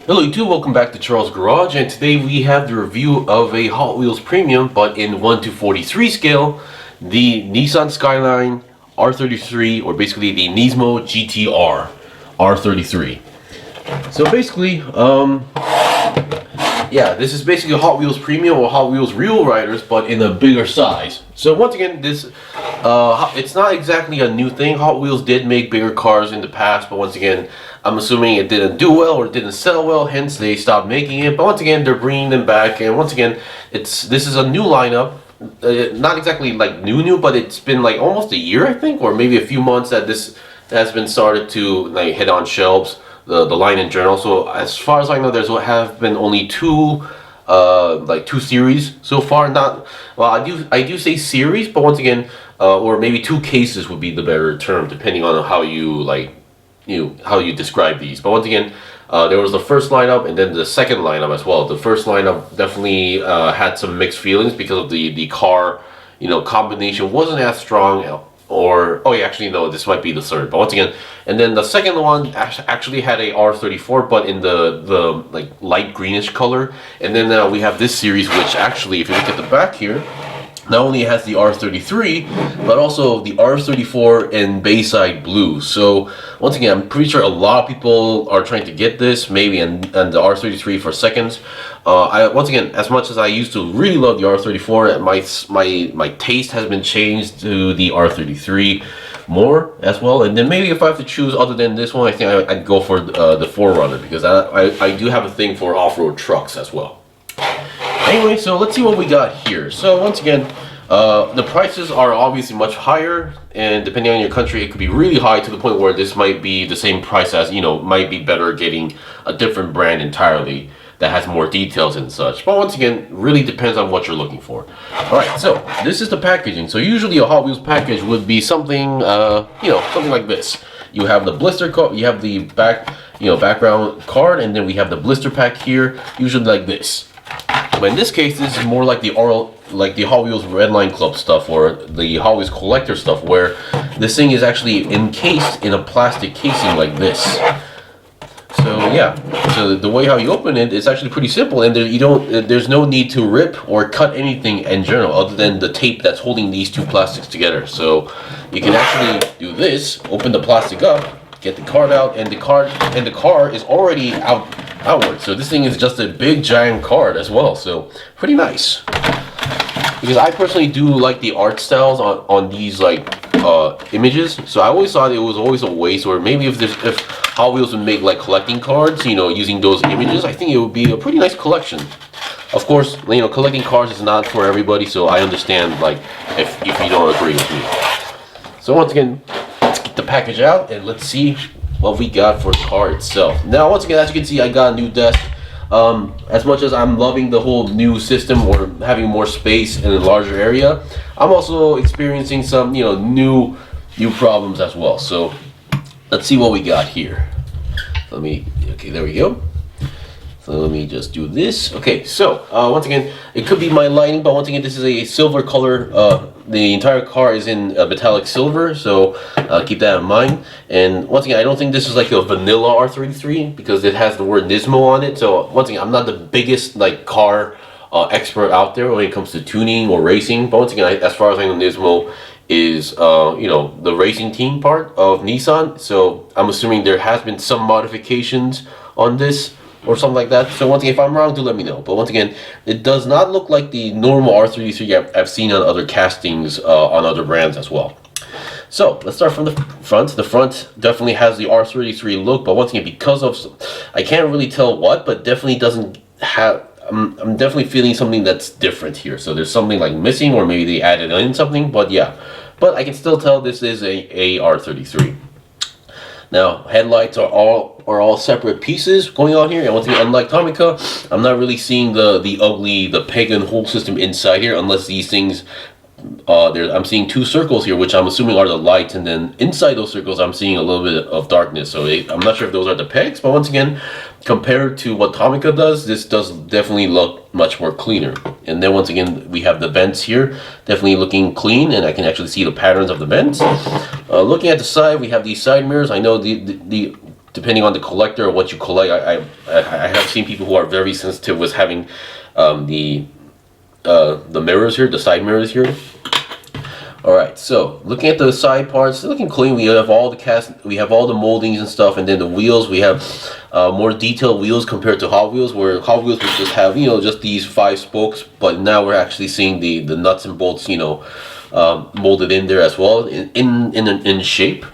Hello YouTube, welcome back to Charles Garage, and today we have the review of a Hot Wheels Premium, but in 1/43 scale, the Nissan Skyline R33, or basically the Nismo GTR R33. So basically, yeah, this is basically a Hot Wheels Premium or Hot Wheels Real Riders, but in a bigger size. So once again, this it's not exactly a new thing. Hot Wheels did make bigger cars in the past, but once again, I'm assuming it didn't do well or didn't sell well, hence they stopped making it. But once again, they're bringing them back, and once again, this is a new lineup. Not exactly like new, but it's been like almost a year, I think, or maybe a few months that this has been started to like hit on shelves. The line in general. So as far as I know, there's have been only two series so far. Not well, I do say series, but once again, or maybe two cases would be the better term, depending on how you how you describe these. But once again, there was the first lineup and then the second lineup as well. The first lineup definitely had some mixed feelings because of the car combination wasn't as strong. Or oh yeah, actually no, this might be the third. But once again, and then the second one actually had a R34, but in the like light greenish color. And then we have this series, which actually, if you look at the back here, not only has the R33, but also the R34 in Bayside blue. So once again, I'm pretty sure a lot of people are trying to get this, maybe, and the R33 for seconds. Once again, as much as I used to really love the R34, my taste has been changed to the R33 more as well. And then maybe if I have to choose other than this one, I think I'd go for the 4Runner, because I do have a thing for off-road trucks as well. Anyway, so let's see what we got here. So once again, the prices are obviously much higher, and depending on your country, it could be really high to the point where this might be the same price as, might be better getting a different brand entirely that has more details and such. But once again, really depends on what you're looking for. Alright, so this is the packaging. So usually a Hot Wheels package would be something, something like this. You have the blister card, you have the background card, and then we have the blister pack here, usually like this. But in this case, this is more like the Hot Wheels Redline Club stuff, or the Hot Wheels Collector stuff, where this thing is actually encased in a plastic casing like this. So yeah, so the way how you open it is actually pretty simple, and there's no need to rip or cut anything in general, other than the tape that's holding these two plastics together. So you can actually do this, open the plastic up, get the card out, and the car is already outward. So this thing is just a big giant card as well. So pretty nice. Because I personally do like the art styles on these images. So I always thought it was always a waste, or maybe if Hot Wheels would make like collecting cards, using those images, I think it would be a pretty nice collection. Of course, collecting cards is not for everybody, so I understand if you don't agree with me. So once again, let's get the package out and let's see what we got for the car itself. Now, once again, as you can see, I got a new desk. As much as I'm loving the whole new system, or having more space in a larger area, I'm also experiencing some, new problems as well. So let's see what we got here. Okay, there we go. So let me just do this. Okay, so once again, it could be my lighting, but once again, this is a silver color. The entire car is in metallic silver, so keep that in mind. And once again, I don't think this is like a vanilla R33, because it has the word Nismo on it. So once again, I'm not the biggest car expert out there when it comes to tuning or racing. But once again, as far as I know, Nismo is the racing team part of Nissan. So I'm assuming there has been some modifications on this, or something like that. So once again, if I'm wrong, do let me know. But once again, it does not look like the normal R33 I've seen on other castings on other brands as well. So let's start from the front. The front definitely has the R33 look, but once again, because of, I can't really tell what, but definitely doesn't have, I'm definitely feeling something that's different here. So there's something missing, or maybe they added in something, but yeah. But I can still tell this is a R33. Now, headlights are all separate pieces going on here, and once again, unlike Tomica, I'm not really seeing the pagan hole system inside here, unless these things, I'm seeing two circles here, which I'm assuming are the lights, and then inside those circles, I'm seeing a little bit of darkness. So I'm not sure if those are the pegs, but once again, compared to what Tomica does, this does definitely look much more cleaner. And then once again, we have the vents here, definitely looking clean, and I can actually see the patterns of the vents. Looking at the side, we have these side mirrors. I know depending on the collector or what you collect. I have seen people who are very sensitive with having the mirrors here, the side mirrors here. Alright, so looking at the side parts, they're looking clean. We have all the we have all the moldings and stuff, and then the wheels, we have more detailed wheels compared to Hot Wheels, where Hot Wheels would just have, you know, just these 5 spokes, but now we're actually seeing the nuts and bolts, you know, molded in there as well, in shape.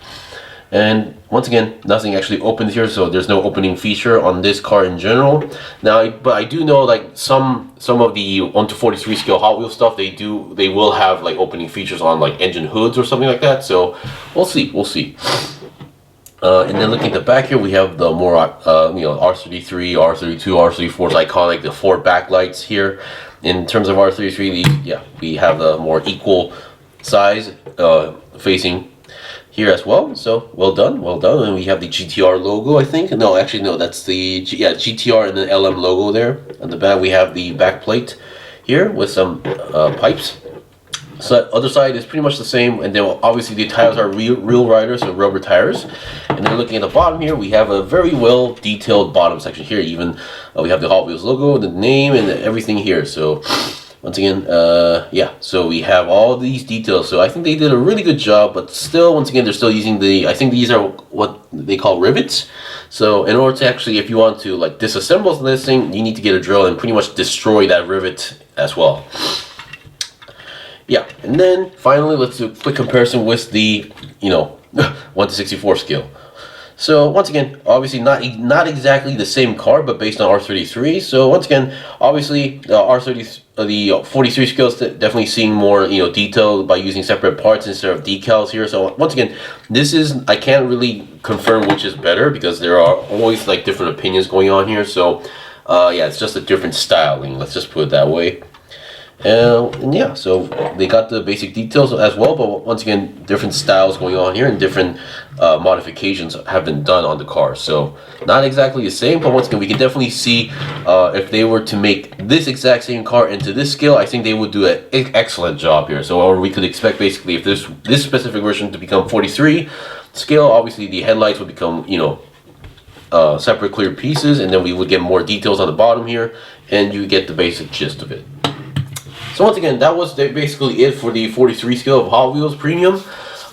And once again, nothing actually opens here, so there's no opening feature on this car in general. Now, but I do know, like, some of the 1/43 scale Hot Wheels stuff, they will have like opening features on like engine hoods or something like that. So we'll see. And then looking at the back here, we have the more you know, R33, R32, R34's iconic, the 4 backlights here. In terms of R33, we have the more equal size facing here as well. So well done. And we have the GTR logo, I think. No, actually no, that's the GTR and the LM logo there. On the back we have the back plate here with some pipes. So other side is pretty much the same, and then obviously the tires are real riders, so rubber tires. And then looking at the bottom here, we have a very well detailed bottom section here. Even we have the Hot Wheels logo, the name, and everything here. So once again, so we have all these details. So I think they did a really good job, but still, once again, they're still using I think these are what they call rivets. So in order to actually, if you want to like disassemble this thing, you need to get a drill and pretty much destroy that rivet as well. Yeah, and then finally, let's do a quick comparison with the, you know, 1/64 scale. So once again, obviously not exactly the same car, but based on R33. So once again, obviously the 43 scale is definitely seeing more, you know, detail by using separate parts instead of decals here. So once again, I can't really confirm which is better because there are always like different opinions going on here. So yeah, it's just a different styling. Let's just put it that way. And yeah, so they got the basic details as well, but once again, different styles going on here and different modifications have been done on the car. So not exactly the same, but once again, we can definitely see if they were to make this exact same car into this scale, I think they would do an excellent job here. So, or we could expect basically if this specific version to become 43 scale, obviously the headlights would become, you know, separate clear pieces, and then we would get more details on the bottom here, and you get the basic gist of it. So once again, that was basically it for the 43 scale of Hot Wheels Premium.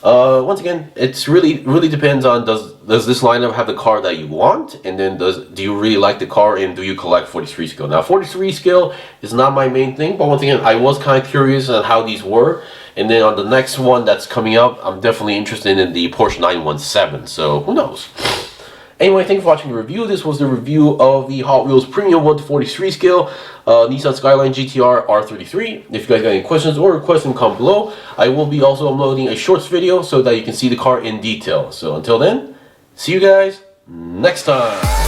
Once again, it's really depends on does this lineup have the car that you want, and then do you really like the car, and do you collect 43 scale? Now 43 scale is not my main thing, but once again, I was kind of curious on how these were, and then on the next one that's coming up, I'm definitely interested in the Porsche 917. So who knows? Anyway, thank you for watching the review. This was the review of the Hot Wheels Premium 1/43 scale Nissan Skyline GTR R33. If you guys got any questions or requests, then comment below. I will be also uploading a shorts video so that you can see the car in detail. So until then, see you guys next time.